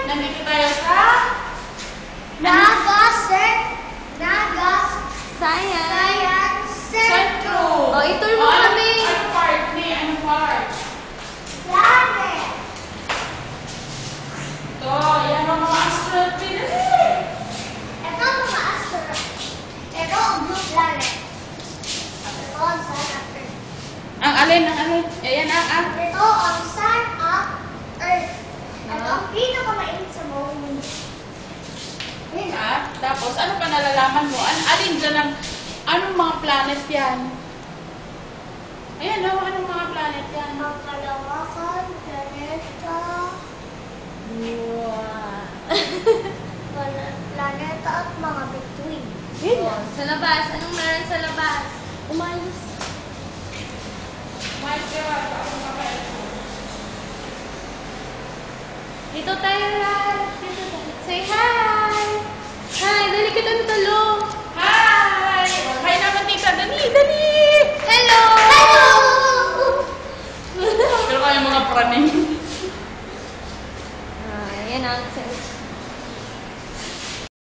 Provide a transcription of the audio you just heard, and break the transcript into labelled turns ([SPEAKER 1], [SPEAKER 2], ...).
[SPEAKER 1] Nandito tayo sa
[SPEAKER 2] Science
[SPEAKER 1] Centro.
[SPEAKER 2] Oh, itour mo kami.
[SPEAKER 1] Ano part ni? Ano part?
[SPEAKER 2] Planet.
[SPEAKER 1] Ito, yan ang mga astronaut pinili.
[SPEAKER 2] Ito ang mga asteroid. Ito ang blue planet. Ito ang sun of Earth.
[SPEAKER 1] Ang alin, ang alin. Ayan ang.
[SPEAKER 2] Ito ang sun of Earth. Ito ang pinakamainit sa buong mundo. Yun ah.
[SPEAKER 1] At tapos, ano pa nalalaman mo? Alin dyan ang, anong mga planet yan? Ayan, anong mga planet yan?
[SPEAKER 2] Ang kalawakan, planeta, planeta at mga bituin.
[SPEAKER 1] Yun.
[SPEAKER 2] Sa labas, anong meron sa labas? Umayos.
[SPEAKER 1] My God, ako makain.
[SPEAKER 2] Dito tayo, Ral. Dito tayo. Say hi! Hi!